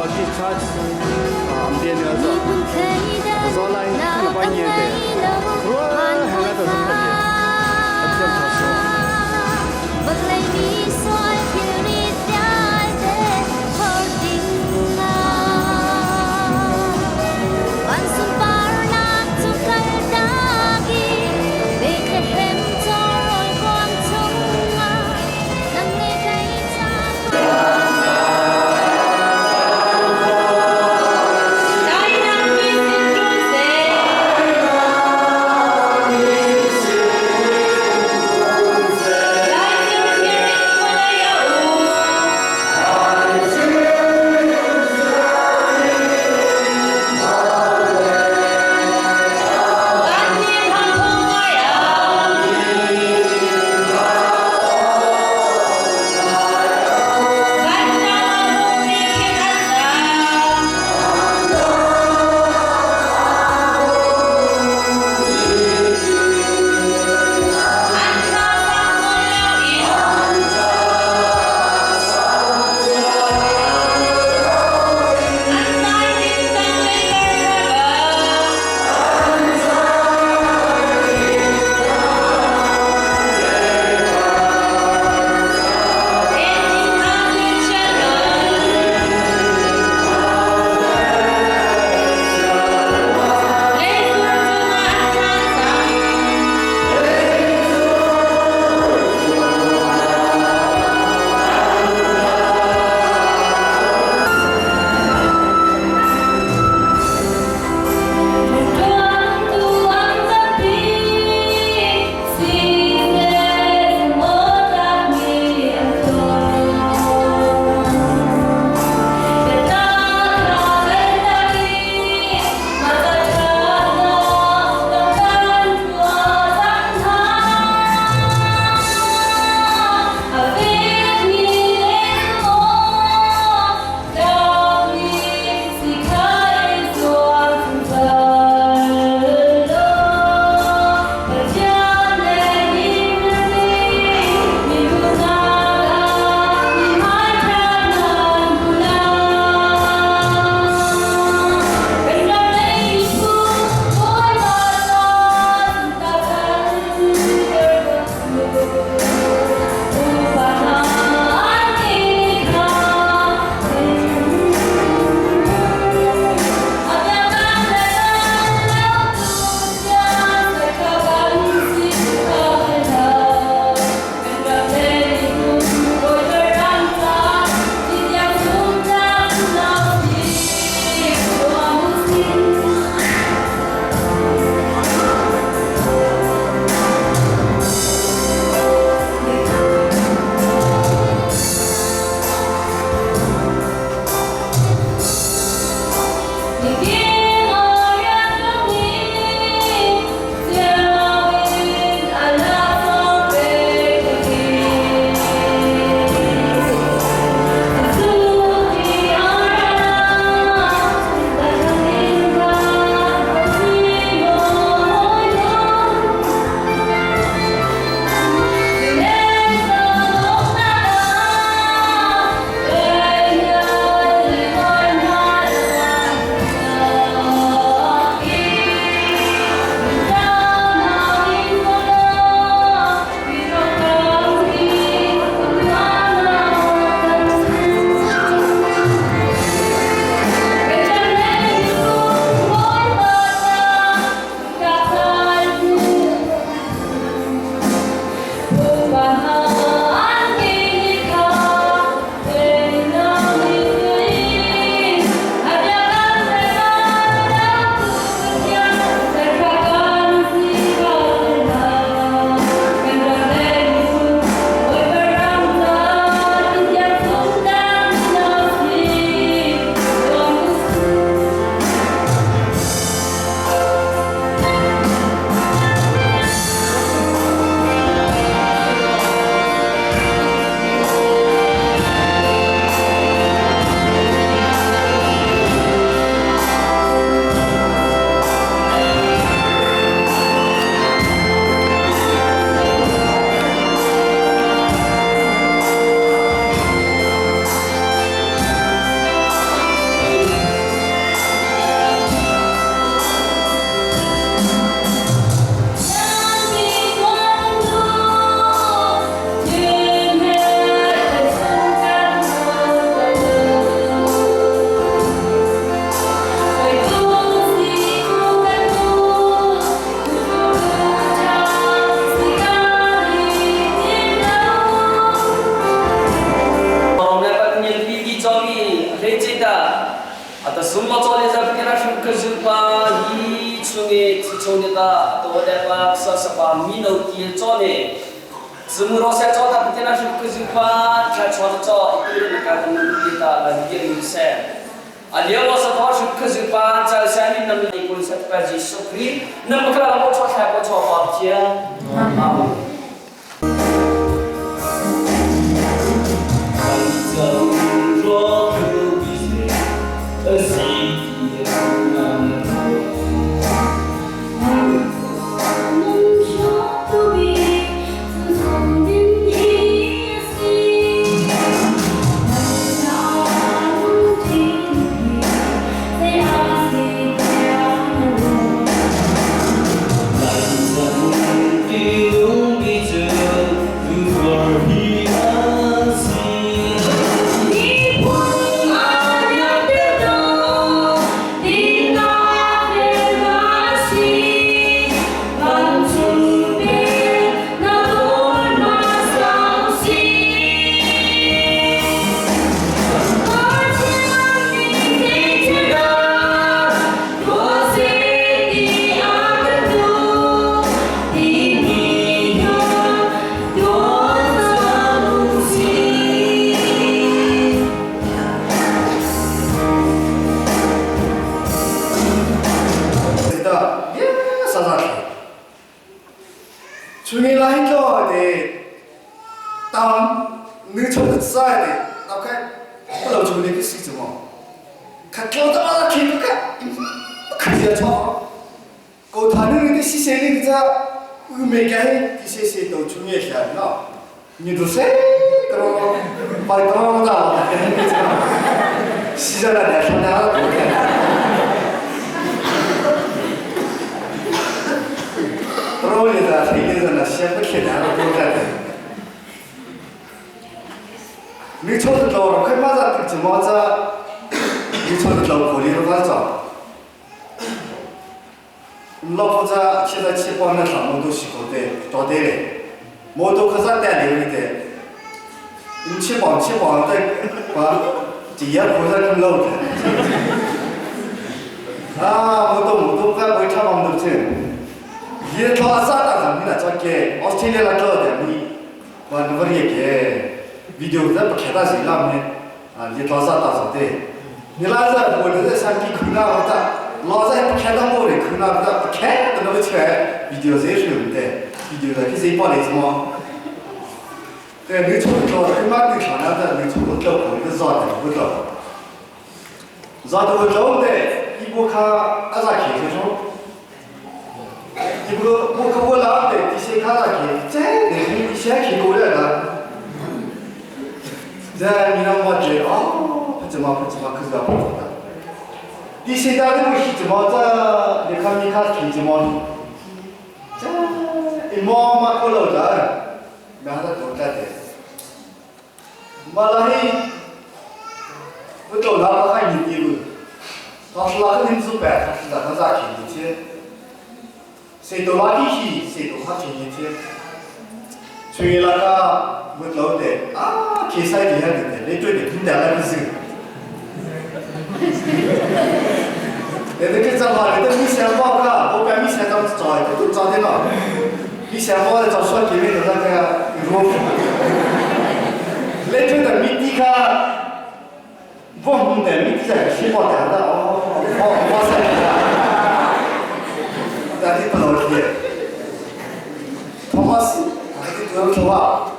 discharge am dia ni asa zo lai kan pa ni de ro ha la to so pa ni abjam thaso 대박 서서바 미노기 전에 즈무로세 저다 그때나 슈크즈파 차초저 이르니까 이다 이게 aliawas atau kezipan jalsani nam ikul satpaji sukri nam kala mo chot ha ko chot dia 중에 라인도 돼. 다음 늦춰서 써야 돼. 나가 불러 주는 게 있지 뭐. 각도다마다 기니까 그지야 쳐. 그 다른 데 시세는 그자 음에게 디세세도 중요해야 나. 니도세 그럼 발도다. 시절에 내가 그러니까 세계에서는 시작부터 나를 보게 미쳐도 큰마다 듣지 마자 미쳐도 고리로 가자 러보자 치다 치고는 아무도 시고대 도대 모두 그사대 내리대 치방 봐 지야 보자 클로드 모두 가고 참아도 돼 ये थोड़ा सा था ना चाहे ऑस्ट्रेलिया लगा था अभी वहाँ नंबर ये के वीडियो जब खेला सीला में ये थोड़ा सा था सोते निलाज़ा बोले थे सांकी खुना होता लाज़ा है खेला बोले खुना होता खेल तो नंबर छः वीडियो से शुरू होते वीडियो का किसी पाले इसमें तो नहीं छोड़ो इमारत खाना था नहीं छोड़ो तो बोले ज़्यादा वो जाओ दे इबो का आज़ा खेल जो 이거 뭐 그거 나한테 디시 가라기 쟤 디시 기고래라 자 미남 맞지 하지마 그거 보다 디시 다들 히지마자 내가 히지마 자 이모마 콜로다 나하다 돌까지 말라히 그것도 나가 있는 이거 다슬라가 힘수 배 다슬라 기지 세도 라기히 세도 하기히티 중일라가 못러데 계산이 해야 되는데 내쪽에 근데 안 하지 내가 그랬잖아 내가 미세한거가 뭐가 미세한거 좋아해 또 짜대나 미세한거를 저 수학 기회에 내가 이거 내쪽에 미티가 뭔데 미티가 시험을 한다 맞아 다시 돌아올게. 토마스, 아직 그렇게 와.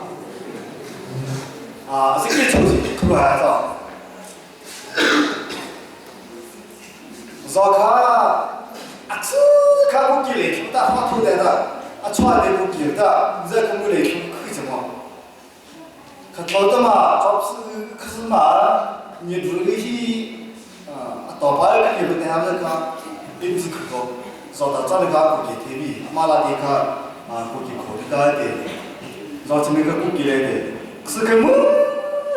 생일 초지 그거 해서. 저가 아주 가고길에 좋다 화투대다. 초안에 고길다. 이제 공부를 크지 뭐. 그것도마 접수 크스마 니 누르기 더 빨리 그때 하면 임지 그거. 저다 자르가 거기 대비 말라디가 거기 거기다 돼. 저 지금 거기래 돼. 그게 뭐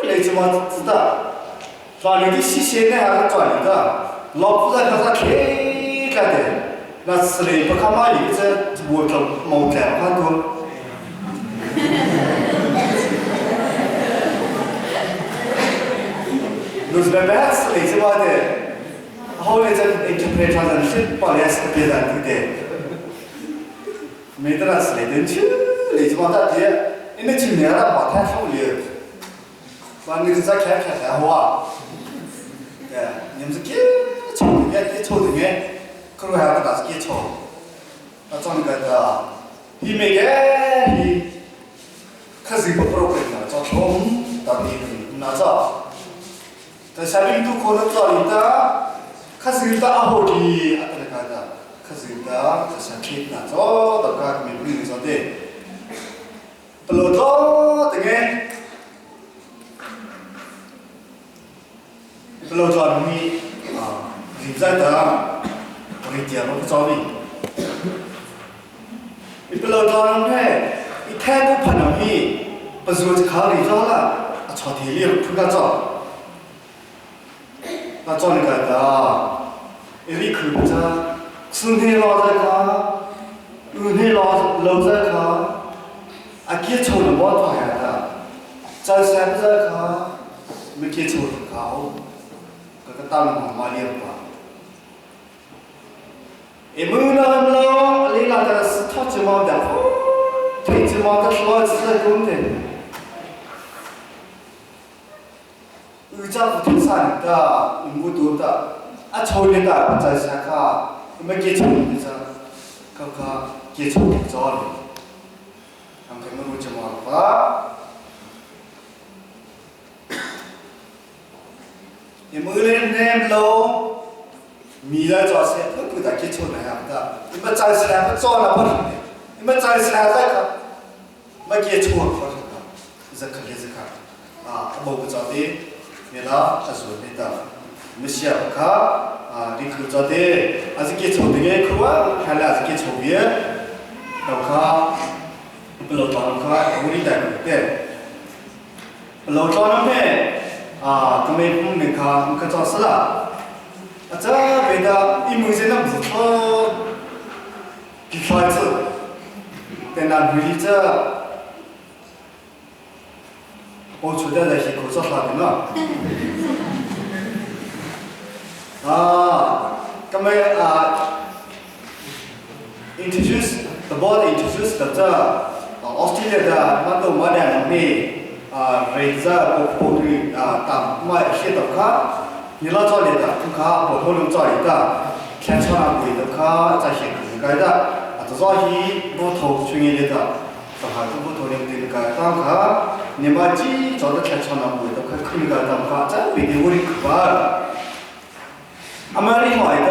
레지만 쓰다. 저기 시시에 하는 거 아니다. 러프자 가서 개가 돼. 나 슬레이퍼 가만히 이제 뭐좀 먹게 하고. 요즘에 매스 레지만 돼. How is it interpreted as a ship or as a kid? 没得那是来等去，来就往大街，那去年那马太好了，完那个再看看还好啊，哎，你们是给抽的面，给抽的面，可能还要给大家给抽，那装个的，你没给你，可是不不会的，找穷到底那找，在下面都可能找你的，可是的好的，啊那个的。可是的，这些客那做大家没不能说的，不老早的个，不老早你啊，现在的我给讲我不着急，你不老早呢，一看都怕那米，不是我就考虑着了，朝天里不敢找，那找那个的，一口不着。春天老在看，冬天老在看，啊，给抽的毛多呀的，在山不在看，没给抽的看，这个大龙妈妈的吧。一门老，你那个是掏鸡毛的，推鸡毛的老子在工的，二家不听啥的，不多的，啊，抽的的在山看。没给抽的着，刚刚给抽的着了，刚刚没有这么吧？你们人老，米来着些，不得给抽那样的，你们在山不找了不行的，你们在山在看，没给抽好什么，这可怜这看，啊，我不着的，你了，他说的的，你们想看。啊，你可找的，还是给抽的个可啊？还是还是给抽的，老卡，不老早老卡，我哩带个的，不老早那边啊，他们不那卡，可找死了，啊，这边的一门现在不错，比赛子，在那里这，我出来那些口罩啥的呢？咁咪introduce the board introduce the Australia 的蛮多蛮两面为着国对当买些的卡，你老早里的卡普通人早里的，天朝那贵的卡这些应该的，这早起不投去年的，这还都不投人的个当卡，你把几找到天朝那贵的卡肯定个当卡，这为的我的可吧。阿妈你买的，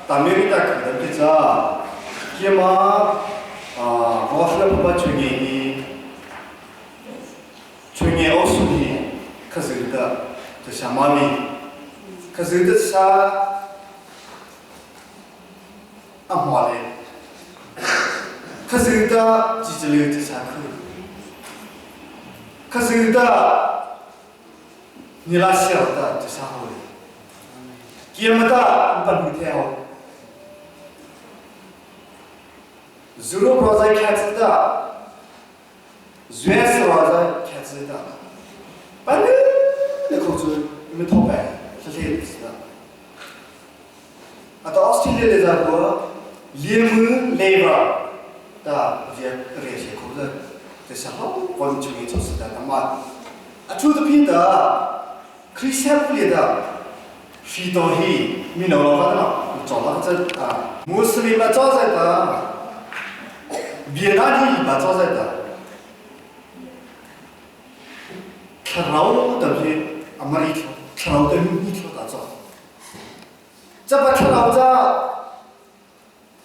大妹你在看的这个，爹妈我是不把去年奥数的，可是的，这下妈咪，可是的啥，阿妈嘞，可是的，几只流这啥课，可是的，你那小的这啥好嘞？爹妈的，不能太好。如果在看子的，原是我在看子的，反正那口子你们讨白，这些也是的。到澳大利亚来说，lemon labor 的这些口子，这些好，我们就给做是的，那么做的别的，可以想不来的。非到黑，没弄了啥的了，找了这穆斯林嘛招在的，越南的嘛招在的，看老的是阿妈一条，看老的一条大招，这把看老的，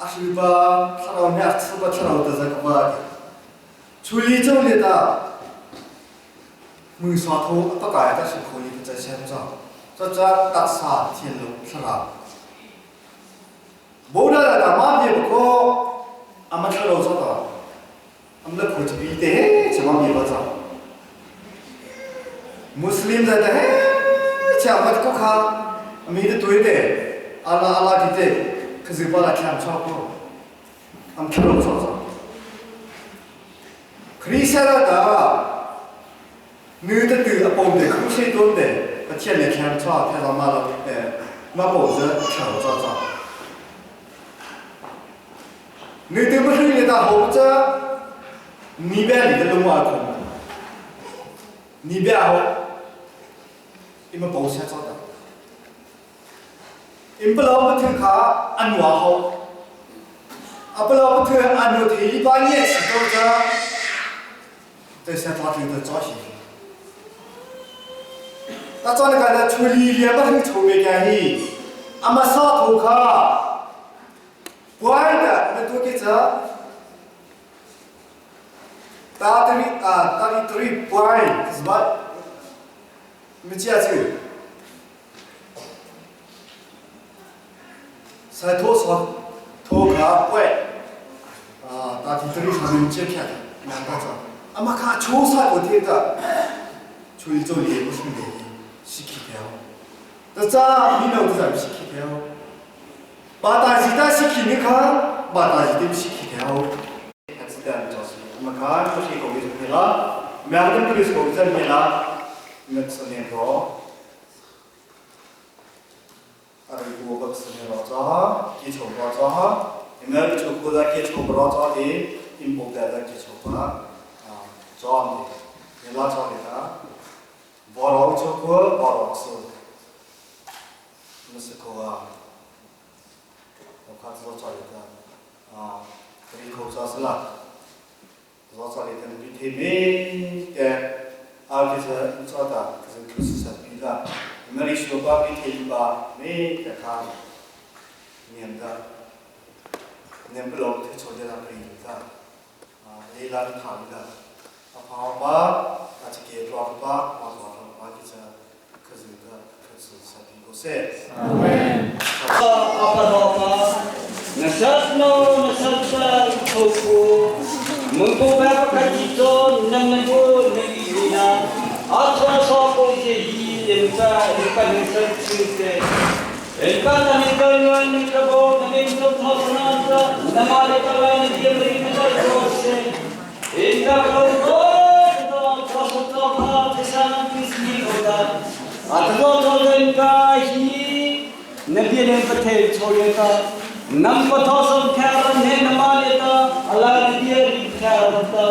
是把看老面吃把看老的这个嘛，处理这里的，没啥头，大概的是可以在线上。这大厦天路是吧？不然的嘛，别不过，俺们看到这个，俺们的国际比的，怎么别不着？穆斯林在的，这俺们国家没得对的，阿拉的，可是把它看超过，俺们看到这个，可以想到的，你的对，帮的，可谁多的？天天看超，看到嘛了，马包子跳着着。người ta mới người ta hỗ trợ ni bé thì nó mua không ni bé hỗ im mà bảo xe cho ta im bao lâu mới khá ăn hòa hỗ à bao lâu mới ăn được thì bao nhiêu chỉ đâu ra để xe phát triển được cho gì ta cho nên cái là处理连不很臭没干系，阿妈烧头壳，不爱的那多给这，大里不爱是吧？没记住，晒头烧头壳不爱，大里上面接片的，难道这？阿妈看抽啥不听的，处理做也不是的。 시키게요. 자, 민호도 잘 시키게요. 마다지다 시키니까 마다지도 시키게요. 같이 대한 저수. 엄마가 혹시 거기서 해라. 매한번 그래서 거기서 해라. 몇 선에도 아리고 박스네로자 기초로자 이날 초보다 기초로자디 임복대다 기초가 저한테 연락처리다. 뭐라고 적고 뭐라고 써. 무슨 거가 가서 저리다. 그리고 저슬라. 저리는 밑에 때 알게서 저다 그 수사비가 우리 수도가 밑에 봐. 네, 대가 년다. 년불로 저대다 그러니까 내일은 다르다. 아빠가 같이 계획하고 봐. Amen. Apa nasatno nasatsa toku mungko ba pakito namngo nagina atwa soko je yemka nisatsuke elka namikano nikabo namikto thosnata namale kalai niyamri nisatse elka kauto thosoto bha tisana kisni hoda Atau ka hi nabi ne pathe chole ka nam patho sam khara ne namale ta Allah nabi ri khara ta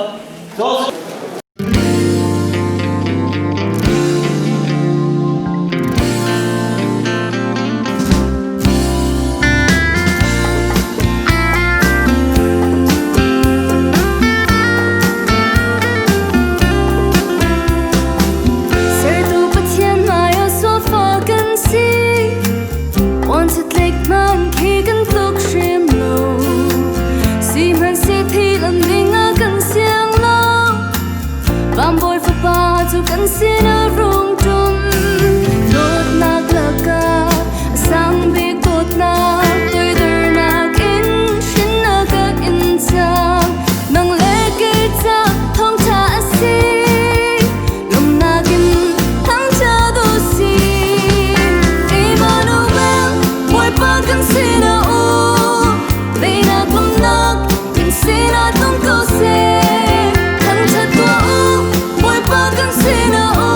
Kan sina rung tum Tot na glaka Sang big tot na Tôi dur na in Shin na ka in ta Nang leke ta Thong ta si Lum na kim Thang cha do si Imanu bang Moy pa kan sina u Bay na kum nak Kan sina tung ko se Thang cha tua u Moy pa kan sina u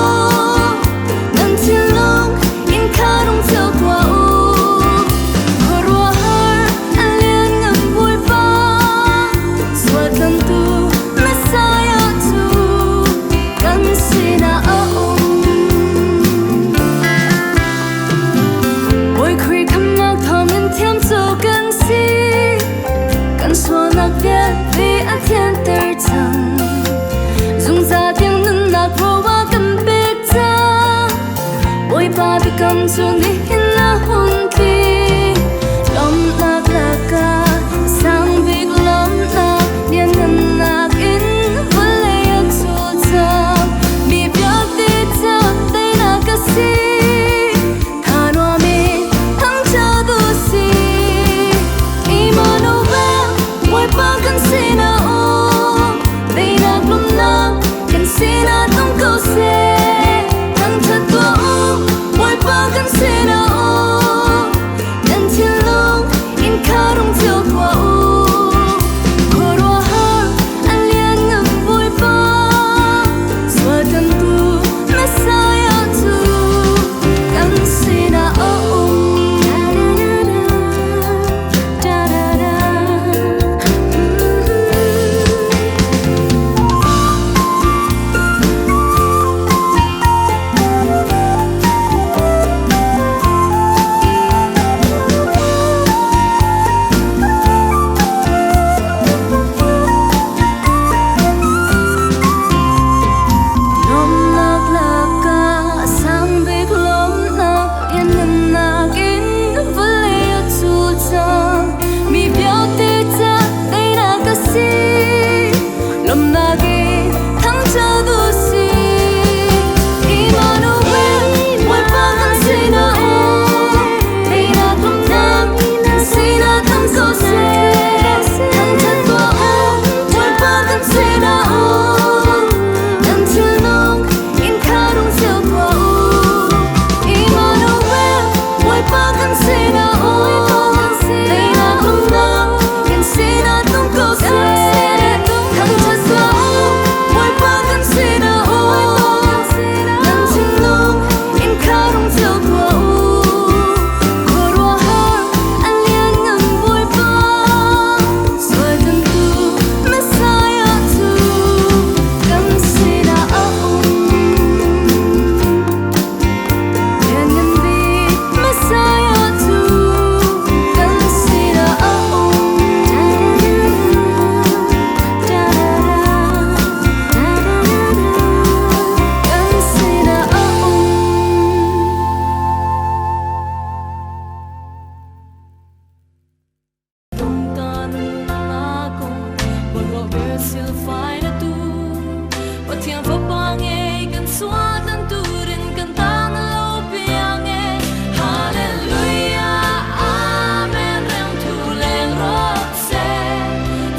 yang verbange kan suatan turin kan tanah lopiange Halleluja amen rem tuleng rotse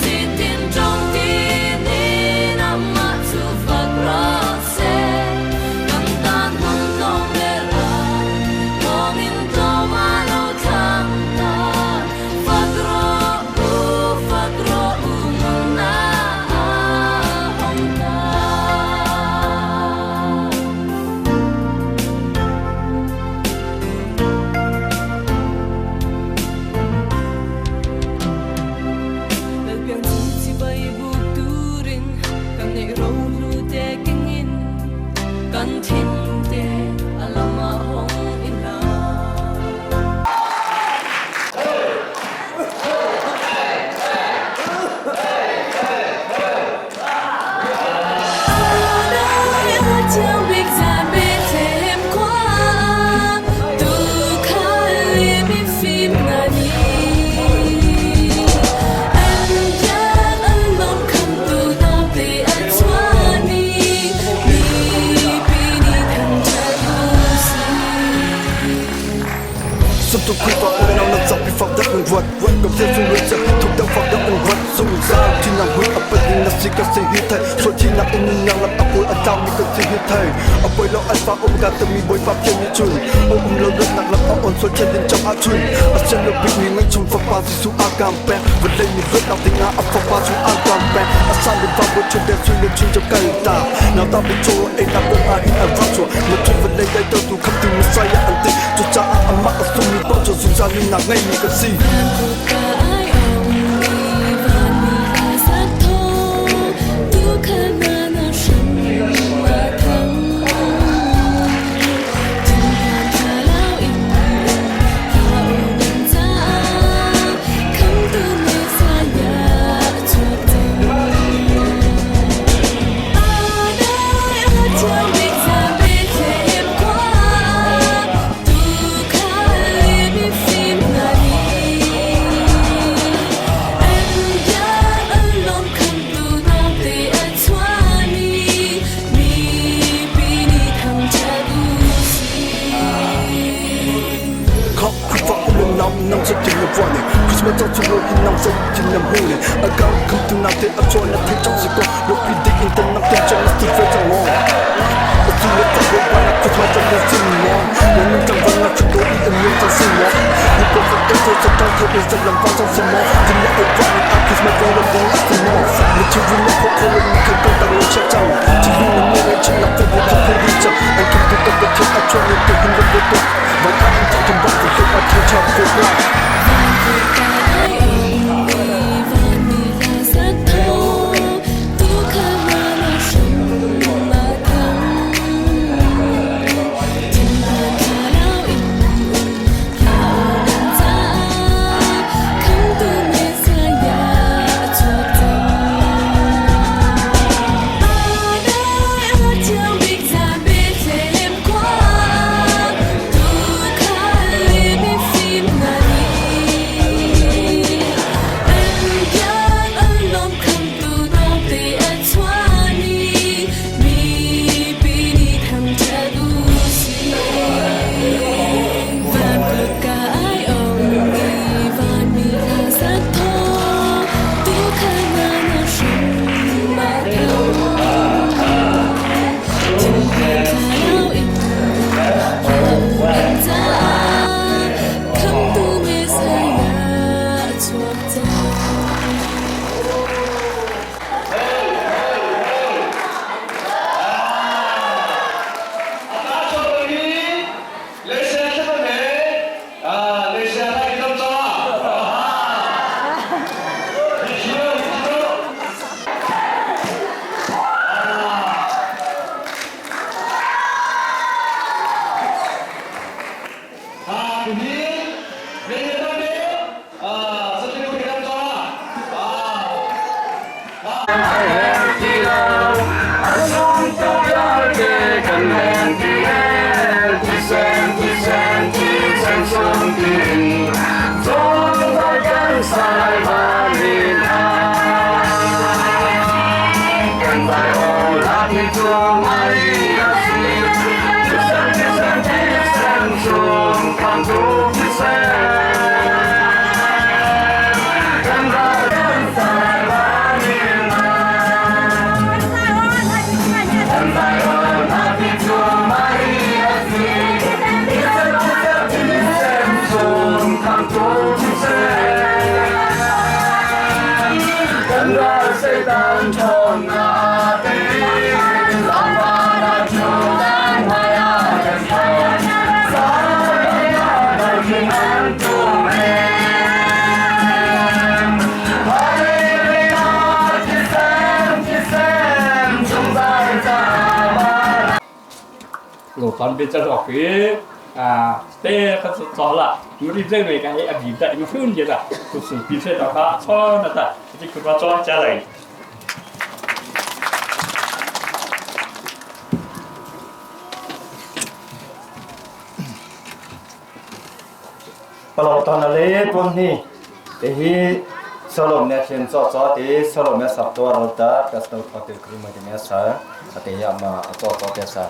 titin trong tini nama tu fak rotse kan tan hong tong lera mongin to malo thang ta fak ro umuna hong ta Nagbiang si bay bukturin kan nei ro lu te kingin kan thin te alama hong ila Sắp tục quy tỏa ôi nào nằm dọc bị phọc đất bằng vật Cầm theo xuống lưới chậm thuộc đang phọc đất bằng vật Dù ra thì nàng huyết ập bên nhưng nằm xì cả xì hít thầy Rồi thì nàng in nàng làm ập bối ăn tao mi cần xì hít thầy Ập bối lo alpha omega tâm mi bối pháp chân như chun Ôm lâu đất nặng làm áo ổn rồi chân lên trong á chun Ập chân lâu bị mi ngay trong phọc ba dì su á gam bè Vật lên mi vớt nào thì ngã ập phọc ba xuống an toàn bè Ả xa lên vào bối chân đen xuyên lên chân trong cây ta Nào ta bị trô ê ta bố á in ả vang chùa Một chân vật lên đây tơ tù khắp từ một xoay ăn tị Cho cha á ả mắc ả xung mi bó cho dù ra nhưng nàng ngay mi cần xì Nằm rất tình là vua này Christmas trong chung lối in nằm rất tình làm hôn này Ở cao không từ nào thế áp cho là thế trong sự có Lúc đi đi in tên nằm tên cho nó từ phía trong mong Ở chung lối trong lối qua là Christmas trong nhà xin mong Nếu nâng trong văn là chúng tôi đi ẩn nguyên trong xin mong Nếu có vật em thôi sẽ trong thôi để dần làm văn trong xin mong Tình là ở qua là áp Christmas trong lòng vốn là xin mong Nếu chưa vui là khó khăn là mình cần công tăng lối chắc chắn Chỉ vì là mê lên chân nằm tên vô không đi chậm Anh không thể tập được thiết áp cho nên tình hình vẫn vô tục Và các anh chẳng thông báo thì không áp theo cho cuộc lại Lột toàn bên trong học phía tê các số là người đi chơi về cái gì vậy nó phương vậy là cuộc sống kinh tế đó cả cho nó ta chỉ cứ vào cho trả lại Kalau tahun lalu pun ni, tehi Salom ni kian so tehi Salom ni Sabtu arota, kasih kau terima di masa, tehi ama so biasa.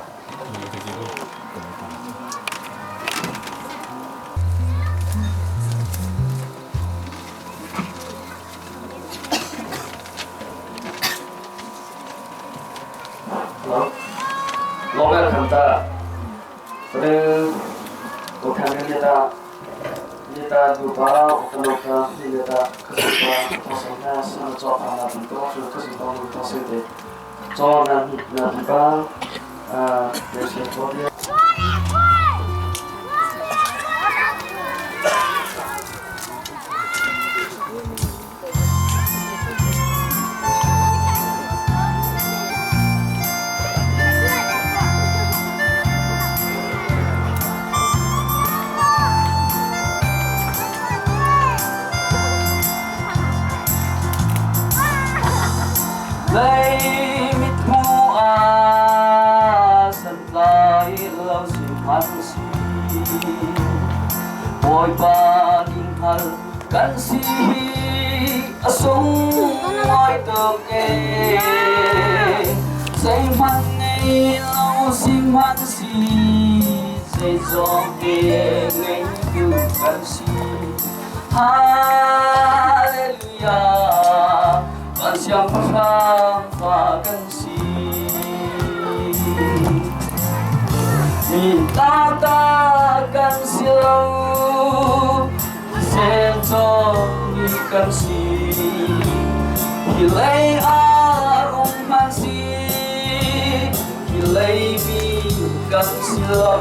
Logal kanta, pada bukan kita juga kita kita kesuka kesuka sama cowok anak itu kesuka untuk sedih, cowok nanti besok dia. Lấy mít thu sân lại lâu xin hắn si bồi ba đình hal căn si sống ngoài tờ kê say man ngày lâu xin hắn si say gió kê ngày yêu căn si Hallelujah Bạn siang phang và căn si Nhìn ta căn si lâu Xem cho như căn si Khi lấy rung mang si Khi lấy bi căn si lâu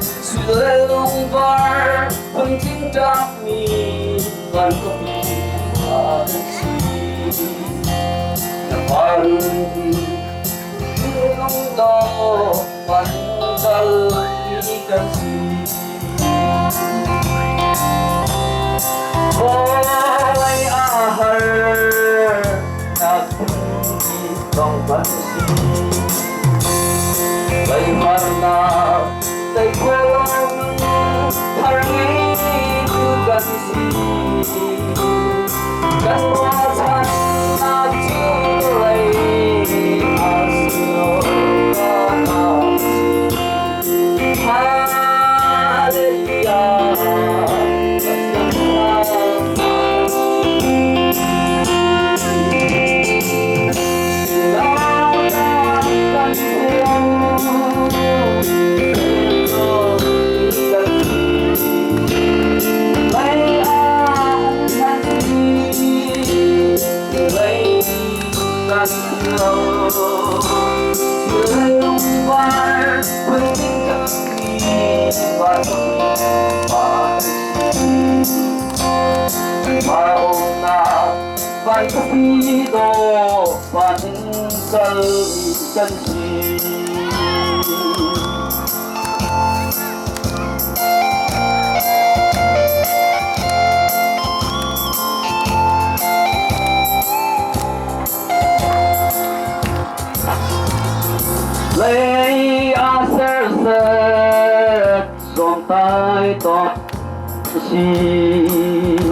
Suy lấy lông var Phần kinh trạc mi Vẫn có bi và căn si Hãy subscribe cho kênh Ghiền Mì Gõ để không bỏ Hãy subscribe cho kênh Ghiền Mì Lấy sơ sơ dòng tay tọt xin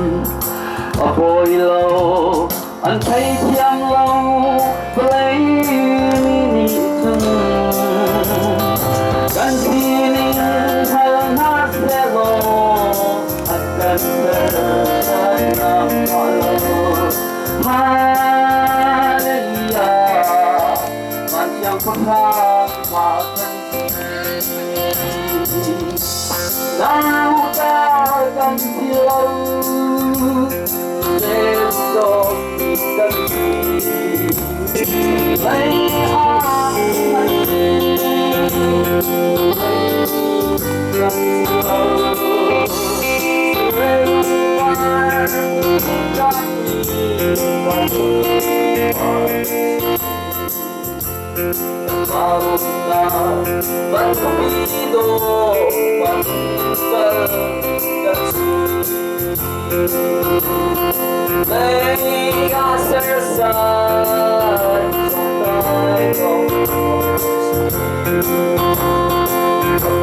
bồi lâu anh thấy chiang lâu lấy mini nào ta cần gì lâu để rồi cần gì lấy ai cần gì lâu để qua cho vẫn không biết đâu vẫn cần lấy cả sẽ sai trong tay không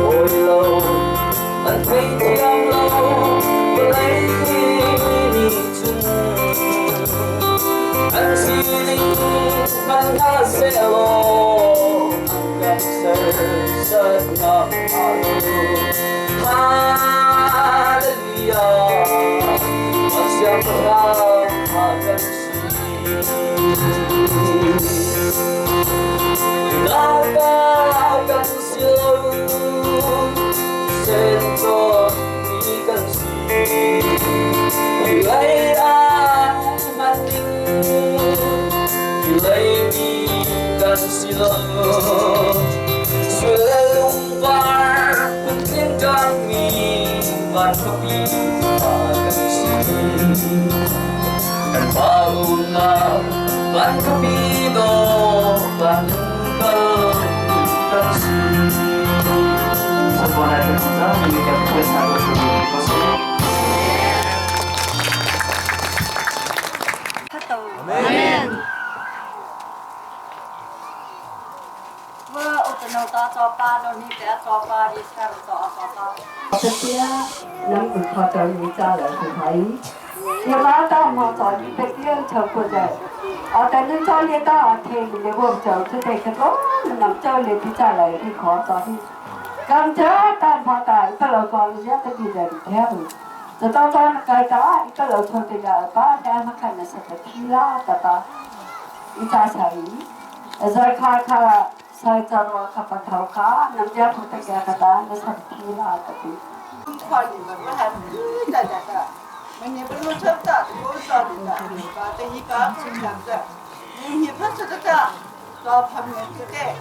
hồi lâu anh thấy trong lâu lấy đi chung anh xin anh đã sẽ lo Hallelujah, Sudah lumpar penting kami berkopi akan sini dan bangunlah berkopi doang kasih semua ada kita demikian pula harus dikasih. Amen. Vừa út nấu ta cho ba rồi đi để cho ba đi xem cho ba. Trước kia những người họ tới người cha lại thì thấy nhưng mà ta mà cho những cái kia chờ của đời ở tại những cho người ta ở thì mình vô chờ chứ thầy cái đó mình nằm chơi liền thì cha lại thì khó cho đi cầm chớ ta phá tài cái lời còn nhớ cái gì để theo rồi tao cho cái đó cái lời thôi thì là ba đang nó khai là sẽ phải thi la ta ít ta sai rồi khai sai cho nó khắp thảo cá nằm ra phụ cái cái đó nó sẽ thi la ta đi khỏi những cái hàng đã mình nhớ bên trong ta thì có sao được và cái gì cả cũng làm được nhưng hiện phát xuất ra cho phạm nhân cái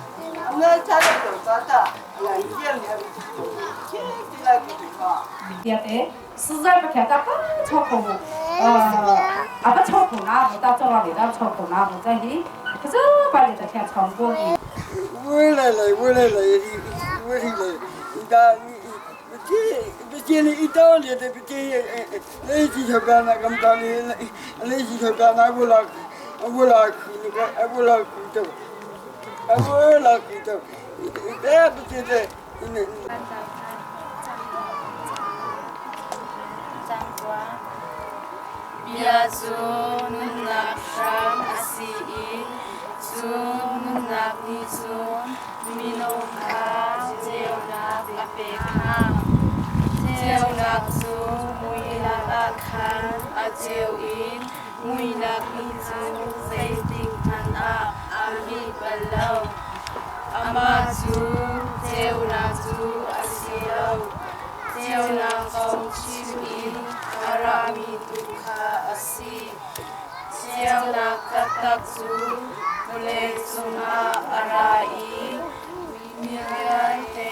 ông ấy cha được cho ta là ý nghĩa là cái là cái gì mà 이때 수잘 백해가 처고 아빠 처고나 보다 저라리다 처고나 보자히 그저 빨리 저 전공이 vui này ta cái này ít đâu thì cái lấy gì cho bạn là cầm ta lấy gì cho bạn là vô là để cái gì Biar sun nak sham asiin sun nak ni sun minum ha jeo nak apekha jeo nak su mui nak akhan a jeo in mui nak ni su zaiting han a ami balau ama su jeo nak su asilau jeo nak kong chim in arami tukha asi jeo nak katak su mulek suna arai mirante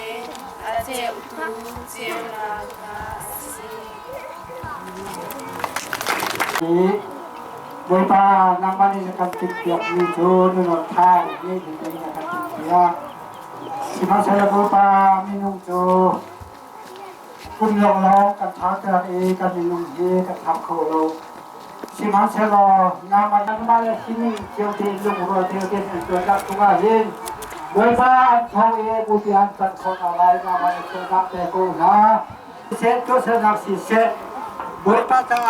ate tu jeo nak asi Buổi ba năm ba này là tiếp tục đi chỗ nó thay đi thì đây là tiếp tục thì mà sẽ là buổi ba mình nung chỗคุณลองร้องกันท้ากันเอกันลุงเยกันทำโคโลสิมันเชลอนางมันมาเลยที่นี่เที่ยวที่ลุงรวยเที่ยวที่ตัวนักตัวเย็นโดยบ้านทองเอบุตรยันกันคนอะไรมามันเชนักแต่กูนะเสร็จก็เสนักสิเสร็จโดยป้าตา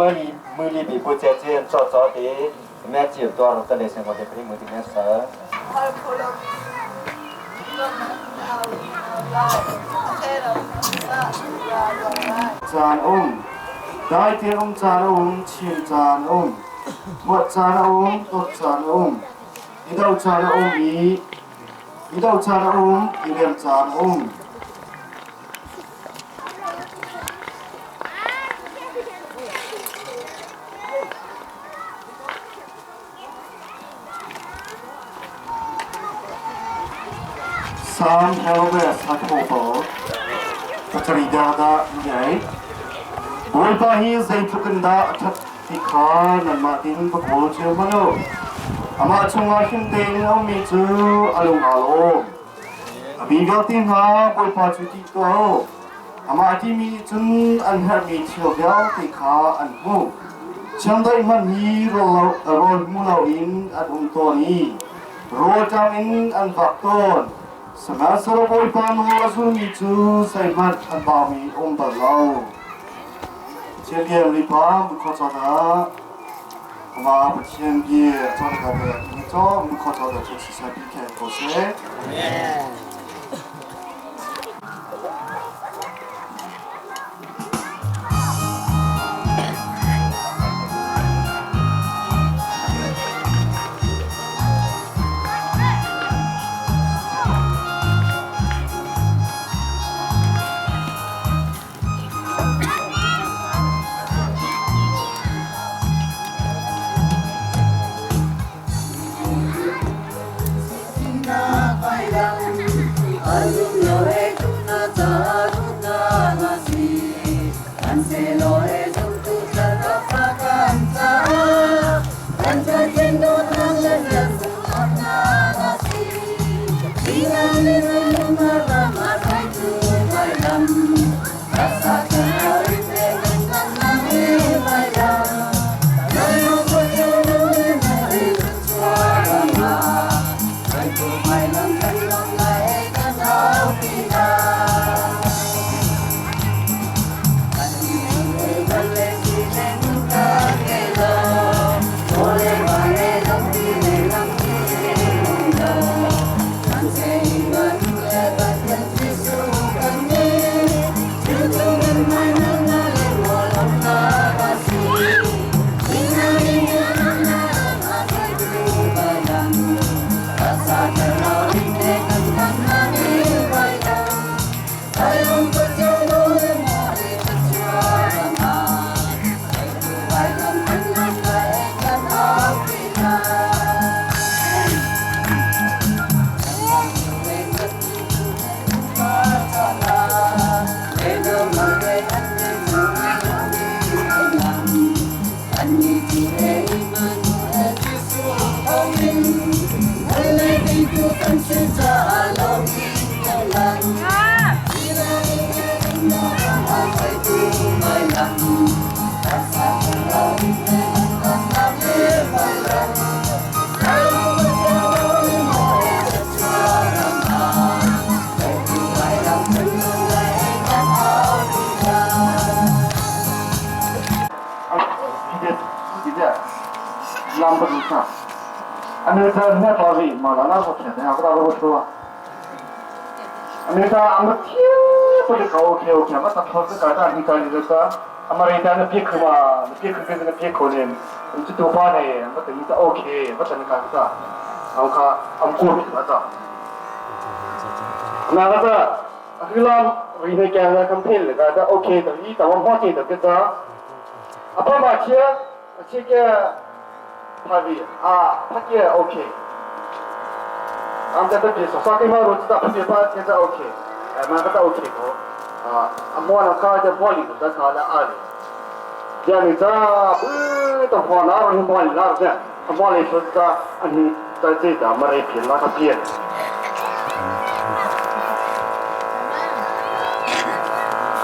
มือรีบีปูเจเจนจอดีแม่จิ๋วตัวเราตะเลเสียงวันเดียวที่มือที่แม่เสือ จานได้เทียมจานชิมจานหมดจานตดจานอีเดาจานอีเดาจานอีเลียมจาน3 helmet sakmoto Pacarida Yay Bolpahi Zaitukanda Tatika Namatin Pakoche Mano Amachunga Himding Omitu Alungalo Abigatin Ha Bolpachutito Amatimi Tun Anhami Chilgal Tika Anhu Chandai Mani Rol Mulawin at Untoni Rojamin and Vakton Semasara Bolpan Wasumi to Saimat and Bami Umbalau. Chilian Lipa, Mukotana, Ma Putin Gear, Tonga, Mito, Mukota, the Society can Jose. Amerika ne tabi malana ko kete ha ko ro to Amerika amati ko de ko ke ma ta thos ka ta ni ka ni ka Amerika ne pik ma pik ne pik ko ne itu to pa ne ma ta ni ta okay ma ta ni ka ta au ka am ko ni ta na ga ta akilam ri ne ka na campaign ga ta okay ta ni ta wa ho ti ta ke ta apa ma che ke Pavi, pakai okay. Anda tu biasa, sakit malu tak pakai pakai kita okay. Mana kata okay ko? Amor nak kau je boleh tu, tak kau ada ali. Jangan kita, tu pun nak ni boleh nak je. Amor itu tak, ani tak cerita, mereka pilih nak pilih.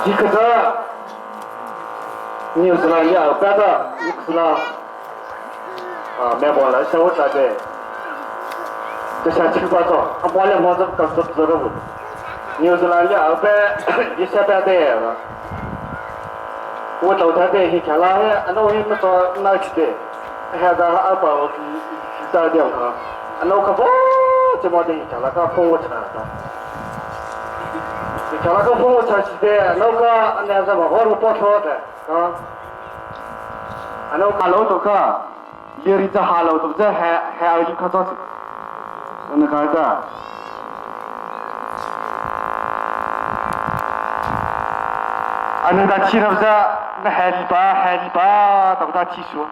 Jika New Zealand ya, kata New Zealand. मैं बोला शौक आते तो शादी के बाद अब वाले मौसम का सब जरूर न्यूजीलैंड या अब ये सब आते हैं 我走台北去看了，俺那我们说哪去的？还在阿宝在掉他，俺那可不怎么的，看了个风我车的，看了个风我车去的，那个俺那什么我都不说的啊，俺那哈喽都个，里里这哈喽都这还有一个多少？那个的。anh ta chỉ làm ra nó hai ba tao ta chỉ số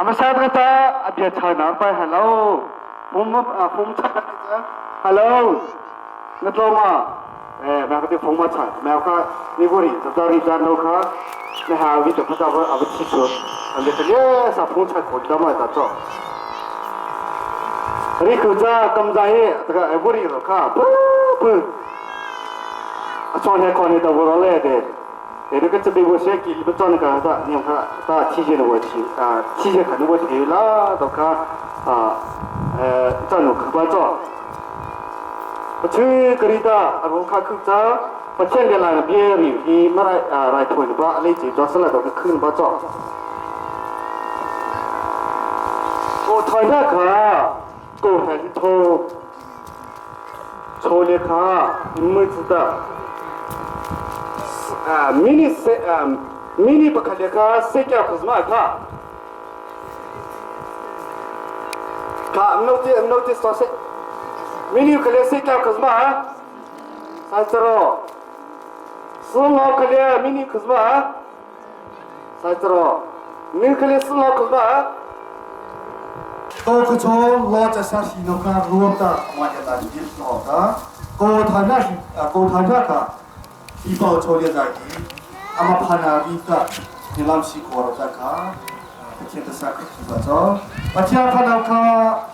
mà sao cái ta bây giờ thời nào phải hello phone chat hello nó đâu mà mà cái phone mà chat mà cái đi vô đi tao đi ra đâu cả nó hai cái tao tao ở chỉ số anh bây giờ sao phone chat của tao mà tao cho cái cái ra cầm dài cái vô đi rồi cả cho nên con này đâu có lẽ để cái chuẩn bị một số kỳ bên trong cái đó nhưng mà ta chi chế nó chi chế khả năng thì là đâu cả cho nó không bao giờ chứ cái đó anh không khắc ra và trên cái này là bia thì mà lại thôi nữa lấy chỉ cho sẽ là đâu cái khưng bao giờ cô thay ra cả cô phải thô thô này cả mới biết mini bakhaleka sekya khuzma ka mnoti stose mini khale sekya khuzma saitro sumo khale mini khuzma saitro mini khale sumo khuzma ko khucho lo cha sa si no ka ruam ta ma ya ta ji so ta ko thana ka 이거 조리자기 아마 파나비가 일람시 거로자가 그렇게 사크 기가죠 마치아 파나카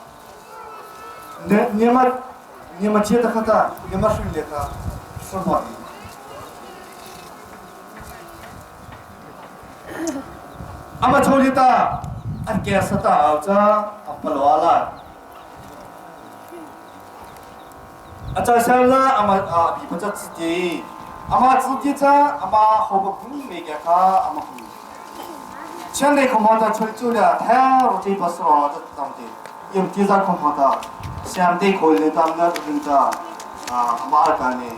네마 치에다 카타 네마 술레카 소마리 아마 조리다 안게서다 아우자 아팔와라 아자살라 아마 비버자츠디 아마 지지자 아마 호복군이 메가가 아마 전에 comanda 철주야 대로지 버스로 어졌던데 이 디자 comanda 샴데 콜레 담나 진짜 아마 알까네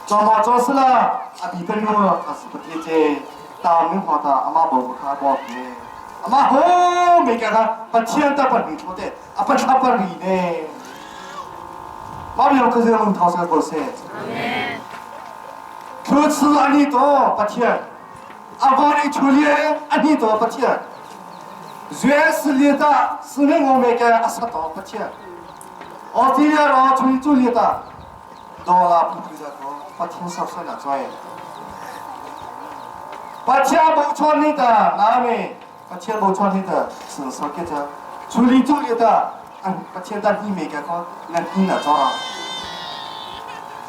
저마 저슬라 아비변노 가스부티제 다음은 하다 아마 뭐가 뭐네 아마 호 메가가 받치한다 받는 초대 아빠 차버리네 마음이 그 사람은 더 살 것에 그렇지 아니도 바티야 아버리 줄리에 아니도 바티야 죄슬리다 스는 오메게 아사도 바티야 어디야로 줄리다 너라 부부자고 바티는 섭서나 좋아해 바티야 못 찾니다 나음에 바티야 못 찾니다 스석게자 줄리다 바티야다 이메게 거 난이나 좋아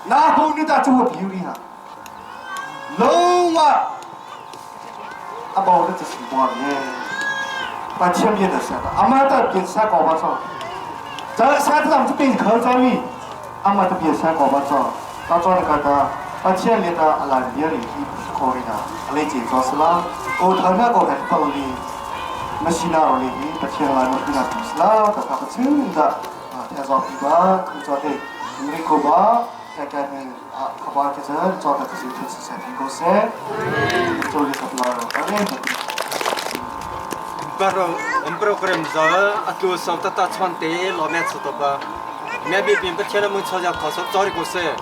나 보는다 저거 비율이야 너무 아빠 오늘 뜻이 뭐하네 바티야미에 됐어요 아마도 비슷할 거 봐서 저 사람 특별히 거절이 아마도 비슷할 거 봐서 나중에 가다 바티야미에다 알라비아리 거리나 알레지 조슬라 오타나고 했더니 마시나로리 바티야라는 그냥 비슷라 다 같은다 대서 비가 그 저대 우리고바 약간은 가봐께서 저다 그지 뜻을 곳에 저기서 불러요. 바로 프로그램 저 아주 상타타 천대 로맨스 도바 매비 빈부처럼 문서자 가서 저리 곳에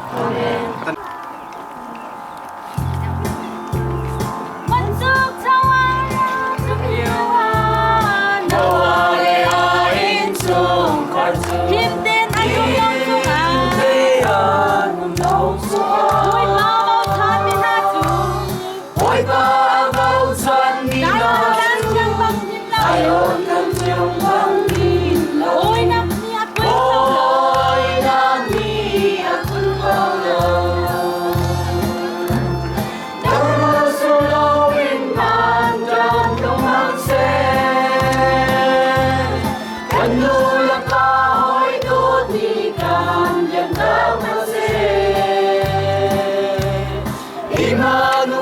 Imanu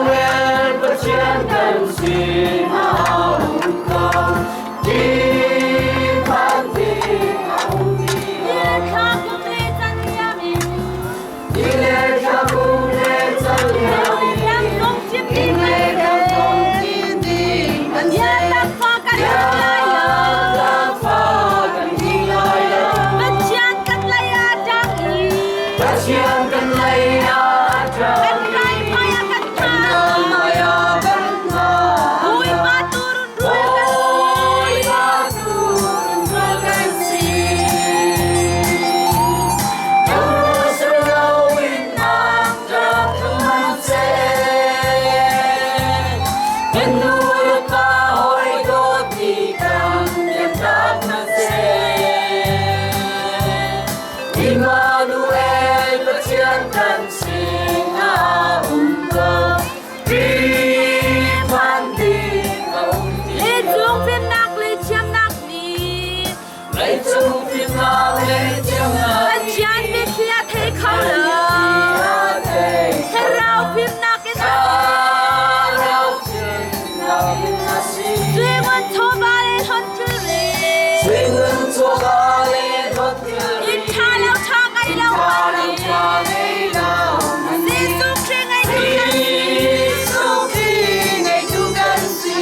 อาจารย์ไม่เคลียร์ให้เขาเลยให้เราพิมพ์นักกันด้วยวันโทบาเลทนทุเรยินชาแล้วชาไงเราวันนี้สิสุขที่ไงทุกันสิ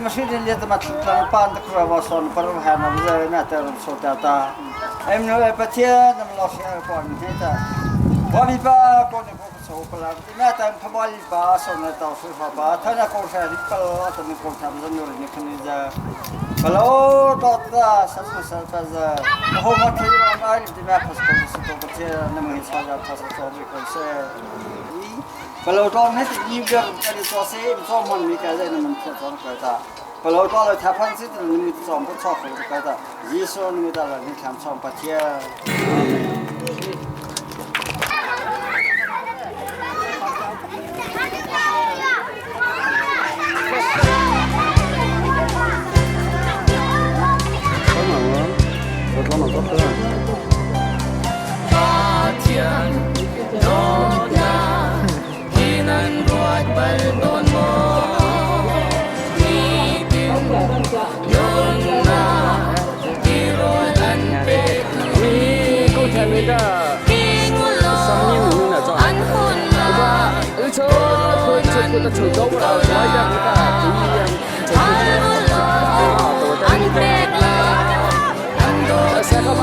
Masih dia tempat depan terkewasan perlahan lahan meter saudara. Emno epatia nam losia kon heta. Wami ba kon ko so pala. Meter pabali ba so na ta su ba. Thana ko sa ripal atau ko tham zanur ni khnija. Kalau tota sasma sarpaza. Ho ma thira mai di ma pas ko su to batia nam hi saja pas so bi ko se. Kalau tahun ini juga dari suasi zaman mereka ada nama tahun kita. Kalau tahun tapan sih tu nama zaman pun cakap kita. Yesus nama dah ni kami sampai dia. Kita coba belajar kita yang saya kan